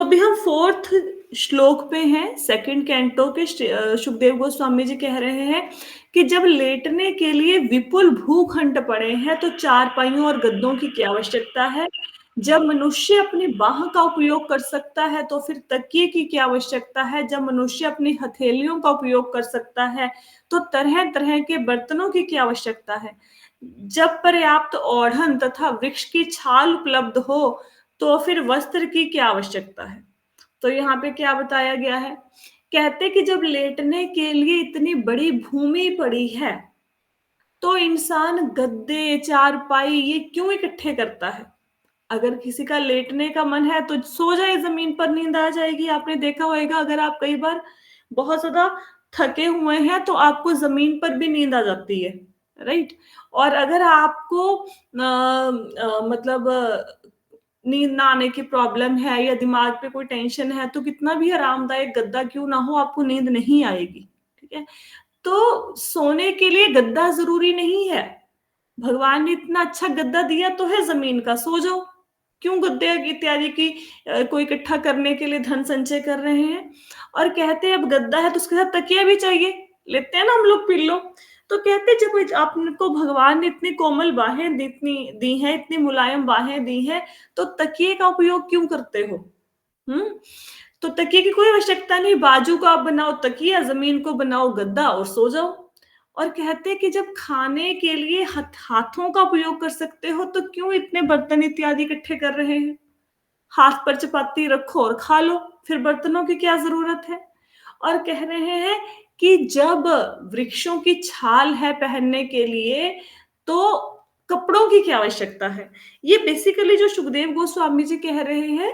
अभी हम फोर्थ श्लोक पे हैं, सेकंड कैंटो के सुखदेव गोस्वामी जी कह रहे हैं कि जब लेटने के लिए विपुल भूखंड पड़े हैं तो चारपाइयों और गद्दों की क्या आवश्यकता है। जब मनुष्य अपनी बाह का उपयोग कर सकता है तो फिर तकिए की क्या आवश्यकता है। जब मनुष्य अपनी हथेलियों का उपयोग कर सकता है तो तरह तरह के बर्तनों की क्या आवश्यकता है। जब पर्याप्त ओढ़न तथा वृक्ष की छाल उपलब्ध हो तो फिर वस्त्र की क्या आवश्यकता है। तो यहाँ पे क्या बताया गया है, कहते कि जब लेटने के लिए इतनी बड़ी भूमि पड़ी है तो इंसान गद्दे चारपाई ये क्यों इकट्ठे करता है। अगर किसी का लेटने का मन है तो सो जाए, जमीन पर नींद आ जाएगी। आपने देखा होगा अगर आप कई बार बहुत ज्यादा थके हुए हैं तो आपको जमीन पर भी नींद आ जाती है, राइट। और अगर आपको मतलब नींद ना आने की प्रॉब्लम है या दिमाग पे कोई टेंशन है तो कितना भी आरामदायक गद्दा क्यों ना हो आपको नींद नहीं आएगी। ठीक है, तो सोने के लिए गद्दा जरूरी नहीं है। भगवान ने इतना अच्छा गद्दा दिया तो है जमीन का, सो जाओ। क्यों गद्दे इत्यादि की कोई इकट्ठा करने के लिए धन संचय कर रहे हैं। और कहते हैं अब गद्दा है तो उसके साथ तकिया भी चाहिए, लेते हैं ना हम लोग पिल्लो। तो कहते हैं जब आपको भगवान ने इतनी कोमल बाहें दी हैं, इतनी मुलायम बाहें दी हैं, तो तकिए का उपयोग क्यों करते हो। हम्म। तो तकिए की कोई आवश्यकता नहीं, बाजू को आप बनाओ तकिया, जमीन को बनाओ गद्दा और सो जाओ। और कहते हैं कि जब खाने के लिए हाथों का उपयोग कर सकते हो तो क्यों इतने बर्तन इत्यादि इकट्ठे कर रहे हैं। हाथ पर चपाती रखो और खा लो, फिर बर्तनों की क्या जरूरत है। और कह रहे हैं कि जब वृक्षों की छाल है पहनने के लिए तो कपड़ों की क्या आवश्यकता है। ये बेसिकली जो सुखदेव गोस्वामी जी कह रहे हैं,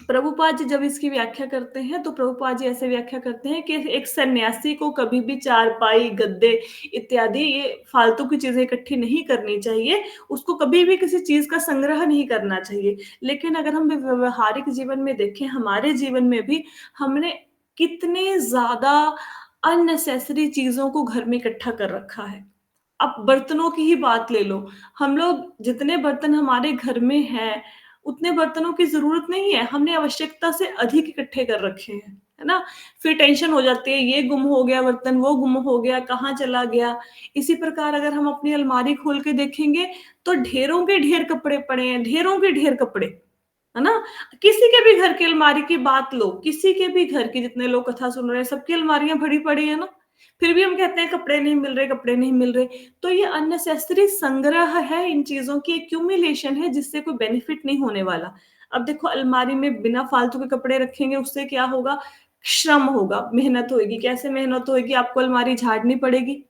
प्रभुपाद जी जब इसकी व्याख्या करते हैं तो प्रभुपाद जी ऐसे व्याख्या करते हैं कि एक सन्यासी को कभी भी चारपाई गद्दे इत्यादि ये फालतू की चीजें इकट्ठी नहीं करनी चाहिए। उसको कभी भी किसी चीज का संग्रह नहीं करना चाहिए। लेकिन अगर हम व्यवहारिक जीवन में देखें, हमारे जीवन में भी हमने कितने ज्यादा अननेसेसरी चीजों को घर में इकट्ठा कर रखा है। अब बर्तनों की ही बात ले लो, हम लोग जितने बर्तन हमारे घर में हैं उतने बर्तनों की जरूरत नहीं है, हमने आवश्यकता से अधिक इकट्ठे कर रखे हैं, है ना। फिर टेंशन हो जाती है, ये गुम हो गया बर्तन, वो गुम हो गया, कहाँ चला गया। इसी प्रकार अगर हम अपनी अलमारी खोल के देखेंगे तो ढेरों के ढेर कपड़े पड़े हैं, ढेरों के ढेर कपड़े, है ना। किसी के भी घर की अलमारी की बात लो, किसी के भी घर की, जितने लोग कथा सुन रहे हैं सबकी अलमारियां भरी पड़ी है ना। फिर भी हम कहते हैं कपड़े नहीं मिल रहे, कपड़े नहीं मिल रहे। तो ये अननेसेसरी संग्रह है, इन चीजों की एक्यूमुलेशन है जिससे कोई बेनिफिट नहीं होने वाला। अब देखो अलमारी में बिना फालतू के कपड़े रखेंगे उससे क्या होगा, श्रम होगा, मेहनत होगी। कैसे मेहनत होगी, आपको अलमारी झाड़नी पड़ेगी,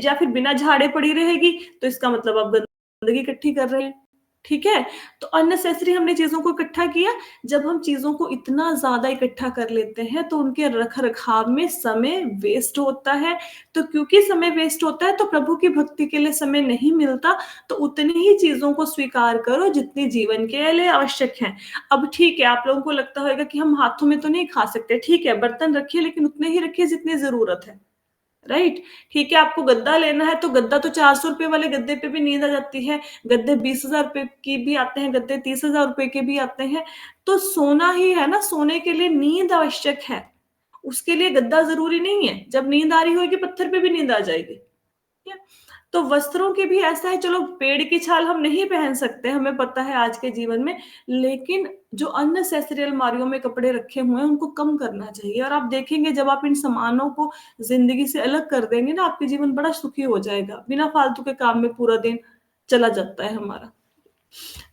या फिर बिना झाड़े पड़ी रहेगी तो इसका मतलब आप गंदगी इकट्ठी कर रहे हैं। ठीक है, तो अननेसेसरी हमने चीजों को इकट्ठा किया। जब हम चीजों को इतना ज्यादा इकट्ठा कर लेते हैं तो उनके रख रखाव में समय वेस्ट होता है। तो क्योंकि समय वेस्ट होता है तो प्रभु की भक्ति के लिए समय नहीं मिलता। तो उतनी ही चीजों को स्वीकार करो जितनी जीवन के लिए आवश्यक है। अब ठीक है, आप लोगों को लगता होगा कि हम हाथों में तो नहीं खा सकते, ठीक है बर्तन रखिए लेकिन उतने ही रखिए जितनी जरूरत है, राइट। ठीक है, आपको गद्दा लेना है तो गद्दा तो 400 रुपए वाले गद्दे पे भी नींद आ जाती है, गद्दे 20,000 रुपए की भी आते हैं, गद्दे 30,000 रुपए के भी आते हैं। तो सोना ही है ना, सोने के लिए नींद आवश्यक है, उसके लिए गद्दा जरूरी नहीं है। जब नींद आ रही होगी पत्थर पे भी नींद आ जाएगी। ठीक है? तो वस्त्रों के भी ऐसा है, चलो पेड़ की छाल हम नहीं पहन सकते, हमें पता है आज के जीवन में, लेकिन जो अननेसेसरी अलमारियों में कपड़े रखे हुए हैं उनको कम करना चाहिए। और आप देखेंगे जब आप इन सामानों को जिंदगी से अलग कर देंगे ना, आपके जीवन बड़ा सुखी हो जाएगा। बिना फालतू के काम में पूरा दिन चला जाता है हमारा।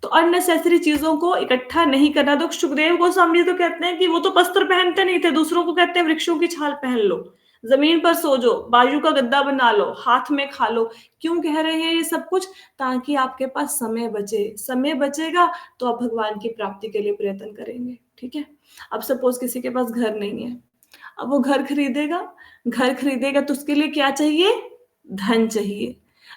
तो अननेसेसरी चीजों को इकट्ठा नहीं करना। तो सुखदेव गोस्वामी तो कहते हैं कि वो तो वस्त्र पहनते नहीं थे, दूसरों को कहते हैं वृक्षों की छाल पहन लो, जमीन पर सो जाओ, बाजू का गद्दा बना लो, हाथ में खा लो। क्यों कह रहे हैं ये सब कुछ, ताकि आपके पास समय बचे। समय बचेगा तो आप भगवान की प्राप्ति के लिए प्रयत्न करेंगे। ठीक है, अब सपोज किसी के पास घर नहीं है, अब वो घर खरीदेगा, घर खरीदेगा तो उसके लिए क्या चाहिए, धन चाहिए।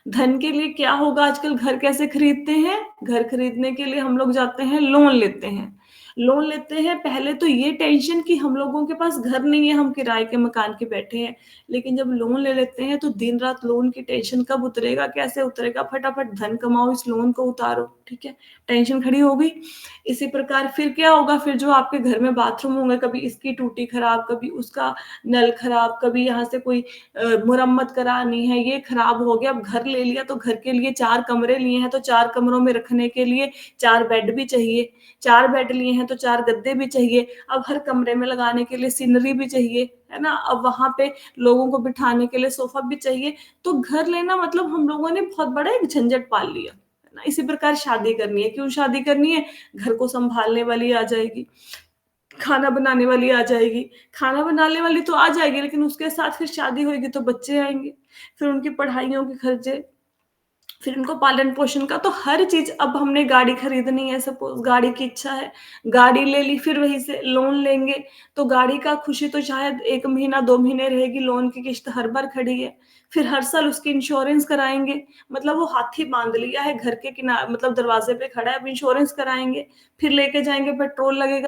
धन के लिए क्या होगा, आजकल घर कैसे खरीदते हैं, घर खरीदने के लिए हम लोग जाते हैं लोन लेते हैं। लोन लेते हैं, पहले तो ये टेंशन कि हम लोगों के पास घर नहीं है, हम किराए के मकान के बैठे हैं। लेकिन जब लोन ले लेते हैं तो दिन-रात लोन की टेंशन कब उतरेगा, कैसे उतरेगा, फटाफट धन कमाओ, इस लोन को उतारो, ठीक है? टेंशन खड़ी हो गई। इसी प्रकार फिर क्या होगा, फिर जो आपके घर में बाथरूम होंगे, कभी इसकी टूटी खराब, कभी उसका नल खराब, कभी यहाँ से कोई मुरम्मत करानी है, ये खराब हो गया। अब घर ले लिया तो घर के लिए 4 कमरे लिए हैं, तो 4 कमरों में रखने के लिए 4 बेड भी चाहिए। 4 बेड लिए हैं तो 4 गद्दे भी चाहिए। अब हर कमरे में लगाने के लिए सीनरी भी चाहिए, है ना? अब वहाँ पे लोगों को बिठाने के लिए सोफ़ा भी चाहिए। तो घर लेना मतलब हम लोगों ने बहुत बड़ा एक झंझट पाल लिया, है ना? इसी प्रकार शादी करनी है, क्यों शादी करनी है? घर को सँभालने वाली आ जाएगी, खाना बनाने वाली आ जाएगी। खाना बनाने वाली तो आ जाएगी, लेकिन उसके साथ फिर शादी होएगी तो बच्चे आएँगे, फिर उनकी पढ़ाइयों के खर्चे, फिर उनको पालन-पोषण का। तो हर चीज़। अब हमने गाड़ी खरीदनी है, सपोज़ गाड़ी की इच्छा है, गाड़ी ले ली, फिर वहीं से लोन लेंगे, तो गाड़ी का खुशी तो शायद 1 महीना, 2 महीने रहेगी, लोन की किश्त हर बार खड़ी है। फिर हर साल उसकी इंश्योरेंस कराएँगे, मतलब वो हाथी बाँध लिया है, घर के मतलब दरवाज़े पे खड़ा है, अब इंश्योरेंस कराएँगे, फिर लेके जाएँगे, पेट्रोल लगेगा,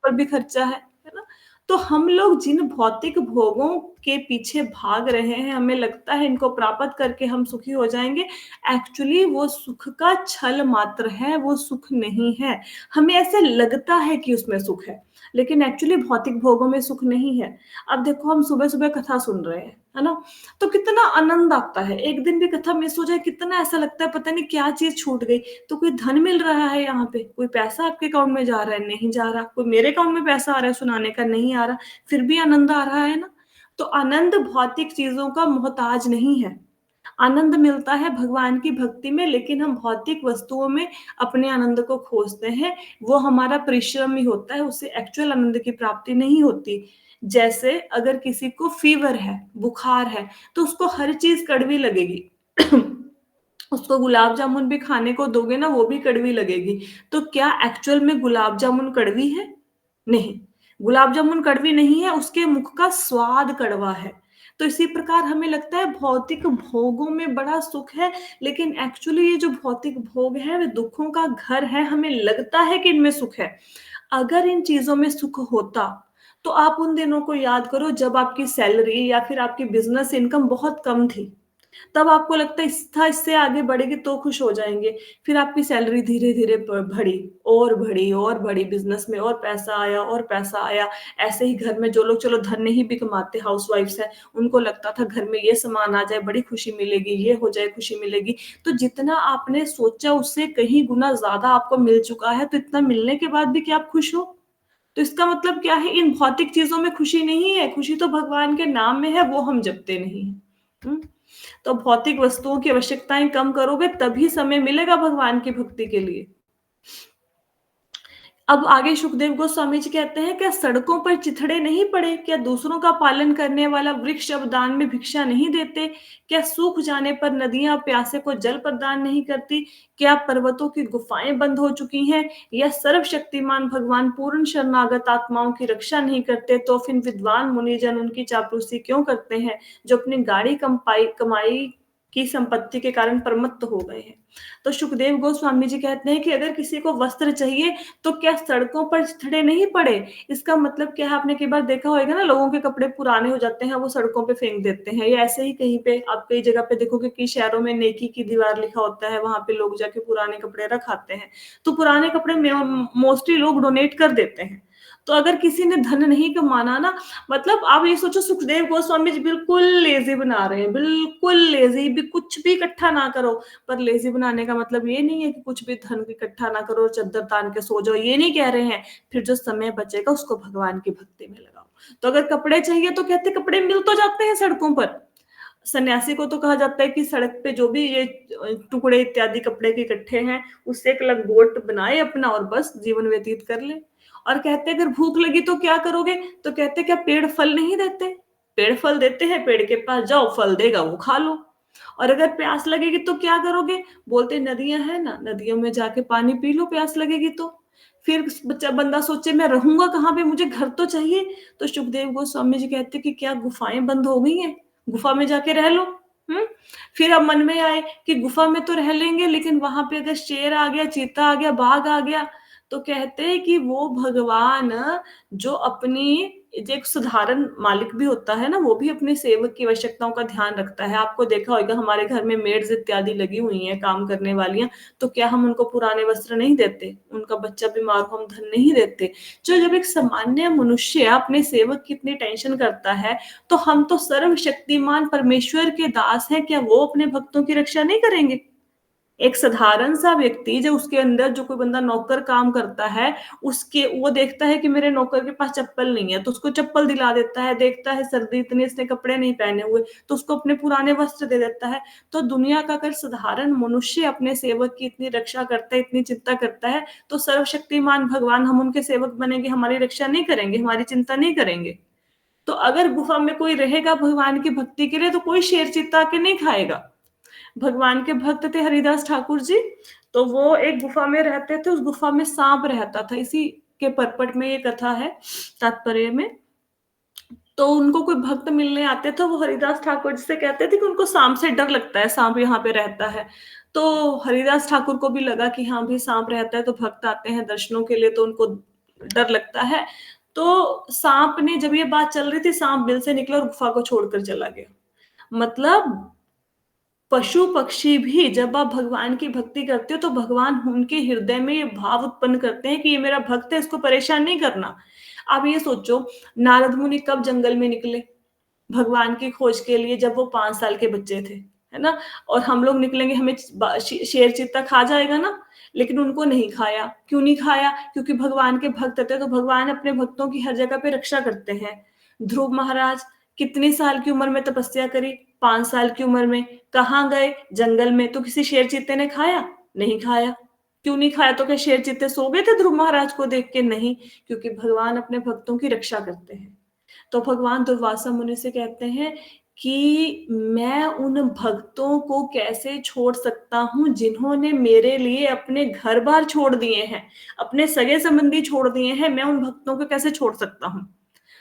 पर भी खर्चा है ना? तो हम लोग जिन भौतिक भोगों के पीछे भाग रहे हैं, हमें लगता है इनको प्राप्त करके हम सुखी हो जाएँगे, एक्चुअली वो सुख का छल मात्र है, वो सुख नहीं है। हमें ऐसे लगता है कि उसमें सुख है, लेकिन एक्चुअली भौतिक भोगों में सुख नहीं है। अब देखो हम सुबह-सुबह कथा सुन रहे हैं, है ना? तो कितना आनंद आता है, एक दिन भी कथा मिस हो जाए कितना ऐसा लगता है पता नहीं क्या चीज़ छूट गई। तो कोई धन मिल रहा है यहाँ पे, कोई पैसा आपके अकाउंट में जा रहा है, नहीं जा रहा, कोई मेरे अकाउंट में पैसा आ रहा है सुनाने का, नहीं आ रहा, फिर भी आनंद आ रहा है ना। तो आनंद भौतिक चीज़ों का मोहताज नहीं है। आनंद मिलता है भगवान की भक्ति में, लेकिन हम भौतिक वस्तुओं में अपने आनंद को खोजते हैं, वो हमारा परिश्रम ही होता है, उससे एक्चुअल आनंद की प्राप्ति नहीं होती। जैसे अगर किसी को फ़ीवर है, बुखार है, तो उसको हर चीज़ कड़वी लगेगी। उसको गुलाब जामुन भी खाने को दोगे ना, वो भी कड़वी लगेगी। तो क्या एक्चुअल में गुलाब जामुन कड़वी है? नहीं, गुलाब जामुन कड़वी नहीं है, उसके मुख का स्वाद कड़वा है। तो इसी प्रकार हमें लगता है भौतिक भोगों में बड़ा सुख है, लेकिन एक्चुअली ये जो भौतिक भोग हैं, वे दुखों का घर है, हमें लगता है कि इनमें सुख है। अगर इन चीज़ों में सुख होता, तो आप उन दिनों को याद करो जब आपकी सैलरी या फिर आपकी बिज़नेस इनकम बहुत कम थी। तब आपको लगता है इससे आगे बढ़ेगी तो खुश हो जाएँगे। फिर आपकी सैलरी धीरे-धीरे बढ़ी और बढ़ी, बिज़नेस में और पैसा आया। ऐसे ही घर में जो लोग चलो धन नहीं भी कमाते, हाउसवाइफ्स हैं, उनको लगता था घर में ये सामान आ जाए बड़ी खुशी मिलेगी, ये हो जाए खुशी मिलेगी। तो जितना आपने सोचा उससे कहीं गुना ज़्यादा आपको मिल चुका है, तो इतना मिलने के बाद भी क्या आप खुश हो? तो इसका मतलब क्या है, इन भौतिक चीज़ों में खुशी नहीं है, खुशी तो भगवान के नाम में है, वो हम जपते नहीं हैं। हुँ? तो भौतिक वस्तुओं की आवश्यकताएँ कम करोगे तभी समय मिलेगा भगवान की भक्ति के लिए। अब आगे सुखदेव गोस्वामी जी कहते हैं, क्या सड़कों पर चिथड़े नहीं पड़े? क्या दूसरों का पालन करने वाला वृक्ष अब दान में भिक्षा नहीं देते? क्या सूख जाने पर नदियाँ प्यासे को जल प्रदान नहीं करती? क्या पर्वतों की गुफाएँ बंद हो चुकी हैं? या सर्वशक्तिमान भगवान पूर्ण शरणागत आत्माओं की रक्षा नहीं करते? तो फिर विद्वान मुनिजन उनकी चापलूसी क्यों करते हैं, जो अपनी गाढ़ी कमाई की संपत्ति के कारण प्रमत्त हो गए हैं? तो सुखदेव गोस्वामी जी कहते हैं कि अगर किसी को वस्त्र चाहिए तो क्या सड़कों पर चिथड़े नहीं पड़े? इसका मतलब क्या है, आपने कई बार देखा होगा ना, लोगों के कपड़े पुराने हो जाते हैं, वो सड़कों पे फेंक देते हैं, या ऐसे ही कहीं पे आप कई जगह पे देखोगे कि शहरों में नेकी की दीवार लिखा होता है, वहाँ पे लोग जाके पुराने कपड़े रख आते हैं। तो पुराने कपड़े मोस्टली लोग डोनेट कर देते हैं। तो अगर किसी ने धन नहीं कमाना ना, मतलब आप ये सोचो सुखदेव गोस्वामी जी बिल्कुल लेज़ी बना रहे हैं, बिल्कुल लेज़ी, भी कुछ भी इकट्ठा ना करो। पर लेज़ी बनाने का मतलब ये नहीं है कि कुछ भी धन इकट्ठा ना करो, चद्दर तान के सो जाओ, ये नहीं कह रहे हैं। फिर जो समय बचेगा उसको भगवान की भक्ति में लगाओ। तो अगर कपड़े चाहिए तो कहते हैं कपड़े मिल तो जाते हैं सड़कों पर। सन्यासी को तो कहा जाता है कि सड़क पे जो भी ये टुकड़े इत्यादि कपड़े के इकट्ठे हैं, उससे एक लंगोट बनाए अपना और बस जीवन व्यतीत कर ले। और कहते हैं अगर भूख लगी तो क्या करोगे? तो कहते हैं क्या पेड़ फल नहीं देते? पेड़ फल देते हैं, पेड़ के पास जाओ, फल देगा वो खा लो। और अगर प्यास लगेगी तो क्या करोगे? बोलते नदियाँ हैं ना, नदियों में जाके पानी पी लो प्यास लगेगी तो। फिर बच्चा बंदा सोचे मैं रहूँगा कहाँ पे? मुझे घर तो चाहिए। तो सुखदेव गोस्वामी जी कहते हैं कि क्या गुफाएँ बंद हो गई हैं? गुफा में जाके रह लो। हुँ? फिर अब मन में आए कि गुफा में तो रह लेंगे, लेकिन वहाँ पे अगर शेर आ गया, चीता आ गया, बाघ आ गया, तो कहते हैं कि वो भगवान जो अपनी जो एक साधारण मालिक भी होता है ना, वो भी अपने सेवक की आवश्यकताओं का ध्यान रखता है। आपको देखा होगा हमारे घर में मेड्स इत्यादि लगी हुई हैं, काम करने वालियाँ, तो क्या हम उनको पुराने वस्त्र नहीं देते? उनका बच्चा बीमार हो हम धन नहीं देते? जो जब एक सामान्य मनुष्य अपने सेवक की इतनी टेंशन करता है, तो हम तो सर्वशक्तिमान परमेश्वर के दास हैं, क्या वो अपने भक्तों की रक्षा नहीं करेंगे? एक साधारण सा व्यक्ति जो उसके अंदर जो कोई बंदा नौकर काम करता है, उसके वो देखता है कि मेरे नौकर के पास चप्पल नहीं है, तो उसको चप्पल दिला देता है, देखता है सर्दी इतनी इसने कपड़े नहीं पहने हुए, तो उसको अपने पुराने वस्त्र दे देता है। तो दुनिया का अगर साधारण मनुष्य अपने सेवक की इतनी रक्षा करता है, इतनी चिंता करता है, तो सर्वशक्तिमान भगवान हम उनके सेवक बनेंगे, हमारी रक्षा नहीं करेंगे, हमारी चिंता नहीं करेंगे। तो अगर गुफा में कोई रहेगा भगवान की भक्ति के लिए, तो कोई शेर चीता के नहीं खाएगा। भगवान के भक्त थे हरिदास ठाकुर जी, तो वो एक गुफा में रहते थे, उस गुफा में सांप रहता था, इसी के परपट में ये कथा है, तात्पर्य में। तो उनको कोई भक्त मिलने आते थे, वो हरिदास ठाकुर जी से कहते थे कि उनको सांप से डर लगता है, सांप यहाँ पे रहता है। तो हरिदास ठाकुर को भी लगा कि हाँ भी सांप रहता है, तो भक्त आते हैं दर्शनों के लिए, तो उनको डर लगता है। तो सांप ने, जब ये बात चल रही थी, सांप बिल से निकला और गुफा को छोड़कर चला गया। मतलब पशु पक्षी भी जब आप भगवान की भक्ति करते हो, तो भगवान उनके हृदय में ये भाव उत्पन्न करते हैं कि ये मेरा भक्त है, इसको परेशान नहीं करना। आप ये सोचो, नारद मुनि कब जंगल में निकले भगवान की खोज के लिए? जब वो 5 साल के बच्चे थे, है ना? और हम लोग निकलेंगे, हमें शेर चीता खा जाएगा ना, लेकिन उनको नहीं खाया। क्यों नहीं खाया? क्योंकि भगवान के भक्त थे, तो भगवान अपने भक्तों की हर जगह पे रक्षा करते हैं। ध्रुव महाराज कितनी साल की उम्र में तपस्या करी? 5 साल की उम्र में। कहाँ गए? जंगल में। तो किसी शेर चीते ने खाया? नहीं खाया। क्यों नहीं खाया? तो क्या शेर चीते सो गए थे ध्रुव महाराज को देख के? नहीं, क्योंकि भगवान अपने भक्तों की रक्षा करते हैं। तो भगवान दुर्वासा मुनि से कहते हैं कि मैं उन भक्तों को कैसे छोड़ सकता हूँ जिन्होंने मेरे लिए अपने घर बार छोड़ दिए हैं, अपने सगे संबंधी छोड़ दिए हैं, मैं उन भक्तों को कैसे छोड़ सकता हूँ?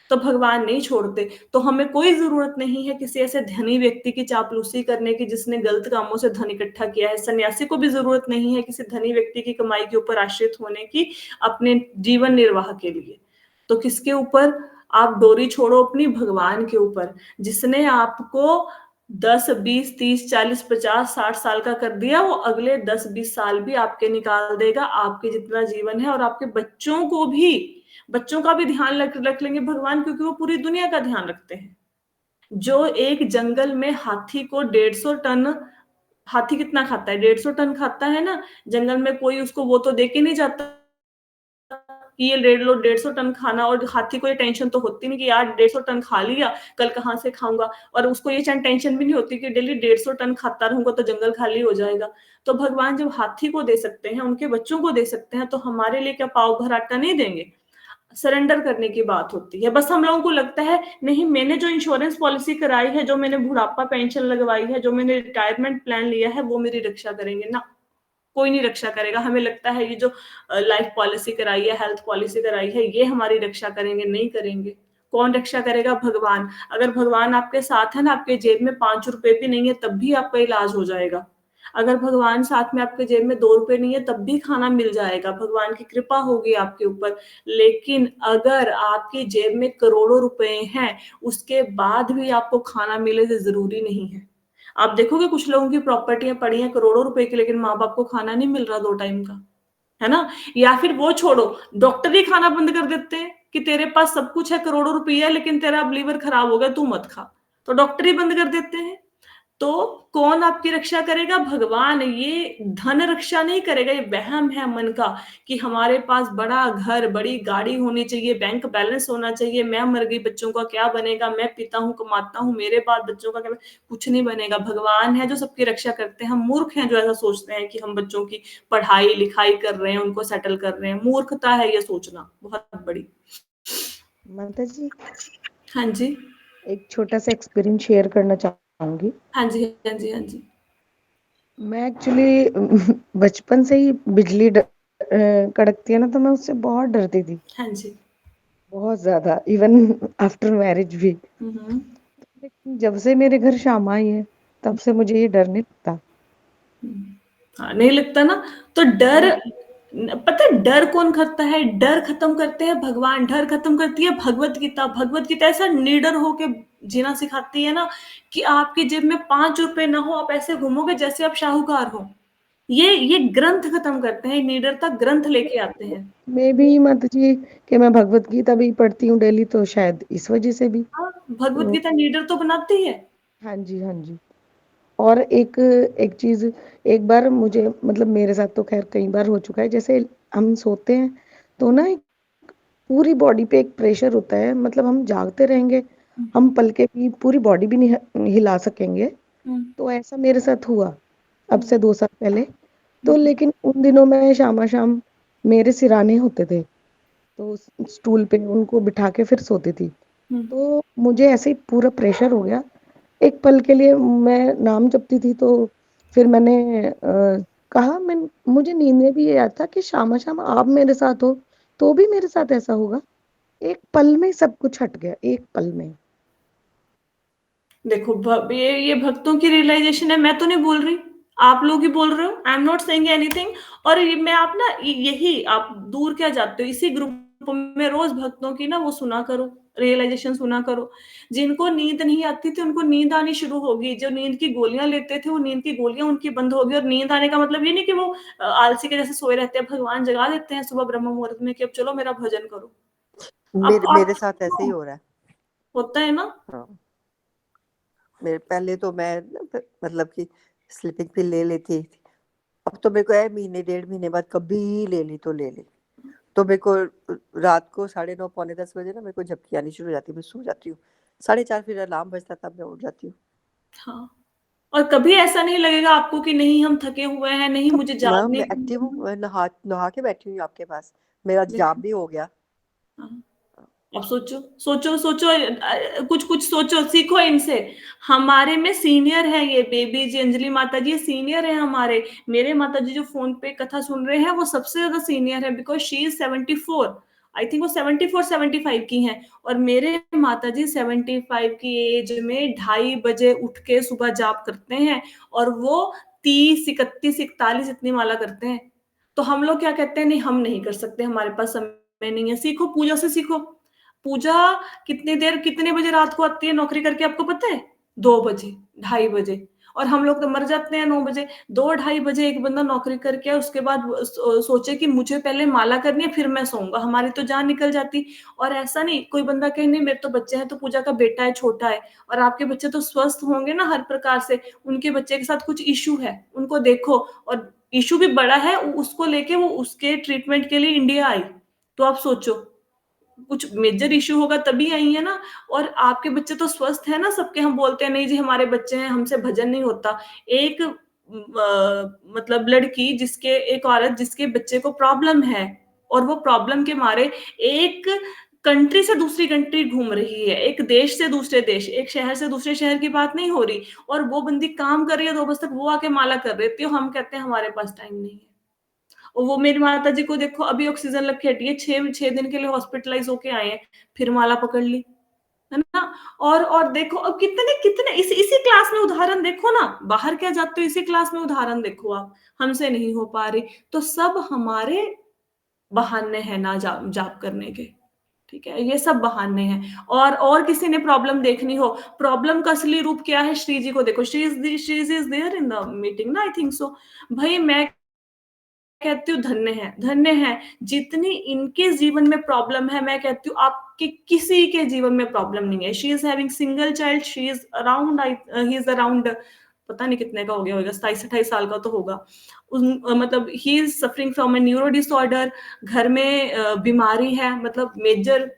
तो भगवान नहीं छोड़ते। तो हमें कोई जरूरत नहीं है किसी ऐसे धनी व्यक्ति की चापलूसी करने की जिसने गलत कामों से धन इकट्ठा किया है। सन्यासी को भी जरूरत नहीं है किसी धनी व्यक्ति की कमाई के ऊपर आश्रित होने की अपने जीवन निर्वाह के लिए। तो किसके ऊपर आप डोरी छोड़ो? अपनी भगवान के ऊपर, जिसने आपको 10, 20, 30, 40, 50, 60 साल का कर दिया, वो अगले 10, 20 साल भी आपके निकाल देगा, आपके जितना जीवन है, और आपके बच्चों को भी, बच्चों का भी ध्यान रख लेंगे भगवान, क्योंकि वो पूरी दुनिया का ध्यान रखते हैं। जो एक जंगल में हाथी को 150 टन, हाथी कितना खाता है? 150 टन खाता है ना। जंगल में कोई उसको वो तो दे के नहीं जाता कि ये 150 टन खाना, और हाथी को ये टेंशन तो होती नहीं कि यार 150 टन खा लिया, कल कहाँ से खाऊंगा। और उसको ये टेंशन भी नहीं होती कि डेली 150 टन खाता रहूंगा तो जंगल खाली हो जाएगा। तो भगवान जब हाथी को दे सकते हैं, उनके बच्चों को दे सकते हैं, तो हमारे लिए क्या पाव भर आटा नहीं देंगे? सरेंडर करने की बात होती है। बस हम लोगों को लगता है नहीं, मैंने जो इंश्योरेंस पॉलिसी कराई है, जो मैंने बुढ़ापा पेंशन लगवाई है, जो मैंने रिटायरमेंट प्लान लिया है, वो मेरी रक्षा करेंगे ना। कोई नहीं रक्षा करेगा। हमें लगता है ये जो लाइफ पॉलिसी कराई है, हेल्थ पॉलिसी कराई है, ये हमारी रक्षा करेंगे, नहीं करेंगे। कौन रक्षा करेगा? भगवान। अगर भगवान आपके साथ है ना, आपके जेब में 5 रुपए भी नहीं है, तब भी आपका इलाज हो जाएगा। अगर भगवान साथ में, आपके जेब में 2 रुपए नहीं है, तब भी खाना मिल जाएगा, भगवान की कृपा होगी आपके ऊपर। लेकिन अगर आपकी जेब में करोड़ों रुपए हैं, उसके बाद भी आपको खाना मिले, तो जरूरी नहीं है। आप देखोगे कुछ लोगों की प्रॉपर्टियां पड़ी हैं करोड़ों रुपए की, लेकिन माँ बाप को खाना नहीं मिल रहा 2 टाइम का, है ना? या फिर वो छोड़ो, डॉक्टर ही खाना बंद कर देते हैं कि तेरे पास सब कुछ है, करोड़ों रुपया है, लेकिन तेरा अब लीवर खराब हो गया, तू मत खा। तो डॉक्टर ही बंद कर देते हैं। तो कौन आपकी रक्षा करेगा? भगवान। ये धन रक्षा नहीं करेगा, ये वहम है मन का कि हमारे पास बड़ा घर, बड़ी गाड़ी होनी चाहिए, बैंक बैलेंस होना चाहिए, मैं मर गई बच्चों का क्या बनेगा, मैं पीता हूँ, कमाता हूँ, मेरे बाद बच्चों का क्या? कुछ नहीं बनेगा। भगवान है जो सबकी रक्षा करते हैं। हम मूर्ख हैं जो ऐसा सोचते हैं कि हम बच्चों की पढ़ाई लिखाई कर रहे हैं, उनको सेटल कर रहे हैं। मूर्खता है ये सोचना बहुत बड़ी। माता जी, हाँ जी, एक छोटा सा एक्सपीरियंस शेयर करना चाहूंगी। हाँ जी, हाँ जी, हाँ जी, मैं एक्चुअली बचपन से ही बिजली कड़कती है ना, तो मैं उससे बहुत डरती थी, हाँ जी। बहुत ज्यादा, इवन आफ्टर मैरिज भी। हम्म। लेकिन जब से मेरे घर शामा आई है, तब से मुझे ये डर नहीं लगता। हाँ, नहीं लगता ना। तो डर, नहीं। पता है डर कौन करता है? डर खत्म करते हैं भगवान, डर खत्म करती है भगवत गीता। भगवत गीता ऐसा निडर होके जीना सिखाती है ना, कि आपकी जेब में 5 रुपए ना हो, आप ऐसे घूमोगे जैसे आप शाहूकार हो। ये ग्रंथ खत्म करते हैं, निडरता ग्रंथ लेके आते हैं। मे भी माता जी कि मैं भगवत गीता भी पढ़ती हूँ डेली, तो शायद इस वजह से भी। हाँ, भगवत तो गीता निडर तो बनाती है। हाँ जी, हाँ जी। और एक एक चीज, एक बार मुझे मतलब मेरे साथ तो खैर कई बार हो चुका है, जैसे हम सोते हैं तो ना एक पूरी बॉडी पे एक प्रेशर होता है, मतलब हम जागते रहेंगे, हम पलके भी पूरी बॉडी भी नहीं हिला सकेंगे। हम्म, तो ऐसा मेरे साथ हुआ अब हम्म, से 2 साल पहले। तो हम्म, लेकिन उन दिनों में शामा शाम मेरे सिराने होते थे, तो स्टूल पे उनको बिठा के फिर सोती थी। हम्म, तो मुझे ऐसे ही पूरा प्रेशर हो गया, एक पल के लिए मैं नाम जपती थी, तो फिर मैंने कहा, मैं मुझे नींद में भी ये आता था कि शामा शाम आप मेरे साथ हो तो भी मेरे साथ ऐसा होगा। एक पल में सब कुछ हट गया, एक पल में। देखो ये भक्तों की रियलाइजेशन है, मैं तो नहीं बोल रही, आप लोग ही बोल रहे हो। I am not saying anything. और ये मैं आप ना यही आप दूर क्या जाते हो, इसी ग्रुप में रोज भक्तों की ना वो सुना करो, रियलाइजेशन सुना करो। जिनको नींद नहीं आती थी उनको नींद आनी शुरू होगी, जो नींद की गोलियां लेते थे वो नींद की गोलियां उनकी बंद होगी। और नींद आने का मतलब ये नहीं कि वो आलसी के जैसे सोए रहते हैं, भगवान जगा देते हैं सुबह ब्रह्म मुहूर्त में कि अब चलो मेरा भजन करो। मेरे आप मेरे साथ ऐसे ही हो रहा है। होता है ना। हाँ, मेरे पहले तो मैं मतलब कि स्लीपिंग पिल ले लेती थी। अब तो मेरे को है महीने 1.5 महीने बाद कभी ले ली तो ले ली। तो मेरे को रात को 9:30 पौने 10 बजे ना मेरे को झपकी आनी शुरू हो जाती है, मैं सो जाती हूँ। 4:30 फिर अलार्म बजता तब मैं उठ जाती हूँ। हाँ, और कभी ऐसा नहीं लगेगा आपको कि नहीं हम थके हुए हैं, नहीं तो मुझे जागने मैं की एक्टिव हूँ, ज़रूरत मैं नहा नहा के बैठी हुई हूँ आपके पास, मेरा है। जाप भी हो गया। हाँ, अब सोचो सोचो सोचो, कुछ कुछ सोचो, सीखो इनसे। हमारे में सीनियर है ये बेबी जी, अंजलि माता जी सीनियर है हमारे। मेरे माता जी जो फोन पे कथा सुन रहे हैं वो सबसे ज्यादा सीनियर है, because she is 74। I think वो 74 75 की हैं। और मेरे माता जी 75 की एज में 2:30 बजे उठ के सुबह जाप करते हैं। और वो 30 31 41 इतनी माला करते हैं। तो हम लोग क्या कहते हैं, नहीं हम नहीं कर सकते, हमारे पास समय नहीं है। सीखो, पूजा से सीखो। पूजा कितनी देर कितने बजे रात को आती है नौकरी करके, आपको पता है? 2 बजे, 2:30 बजे। और हम लोग तो मर जाते हैं 9 बजे। 2 2:30 बजे एक बंदा नौकरी करके उसके बाद सोचे कि मुझे पहले माला करनी है फिर मैं सोऊंगा, हमारी तो जान निकल जाती। और ऐसा नहीं कोई बंदा कहे नहीं मेरे तो बच्चे हैं, तो पूजा का बेटा है छोटा है, और आपके बच्चे तो स्वस्थ होंगे ना हर प्रकार से। उनके बच्चे के साथ कुछ इशू है, उनको देखो। और इशू भी बड़ा है, उसको लेके वो उसके ट्रीटमेंट के लिए इंडिया आई। तो आप सोचो, कुछ मेजर इश्यू होगा तभी आई है ना। और आपके बच्चे तो स्वस्थ है ना सबके, हम बोलते हैं नहीं जी हमारे बच्चे हैं हमसे भजन नहीं होता। एक मतलब लड़की जिसके एक औरत जिसके बच्चे को प्रॉब्लम है, और वो प्रॉब्लम के मारे एक कंट्री से दूसरी कंट्री घूम रही है, एक देश से दूसरे देश, एक शहर से दूसरे शहर की बात नहीं हो रही। और वो बंदी काम कर रही है 2 बजे तक, वो आके माला कर रही थी, हम कहते हैं हमारे पास टाइम नहीं है। और वो मेरी माता जी को देखो, अभी ऑक्सीजन लग के हटी है, 6 6 दिन के लिए हॉस्पिटलाइज होके आए हैं, फिर माला पकड़ ली, है ना। और देखो अब कितने कितने इसी क्लास में उदाहरण देखो ना, बाहर क्या जाते हो, इसी क्लास में उदाहरण देखो आप। हमसे नहीं हो पा रही, तो सब हमारे बहाने हैं ना जाप करने के। ठीक है, ये सब बहाने हैं। और किसी ने प्रॉब्लम देखनी हो, प्रॉब्लम का असली रूप क्या है, श्री जी को देखो, she is there in the meeting ना, आई थिंक सो। भाई मैं कहती हूँ धन्य है, धन्य है। जितनी इनके जीवन में प्रॉब्लम है, मैं कहती हूँ आपके किसी के जीवन में प्रॉब्लम नहीं है। She is having single child, she is around, he is around, पता नहीं कितने का हो गया होगा, 27 28 साल का तो होगा। मतलब he is suffering from A neuro disorder. घर में बीमारी है, मतलब मेजर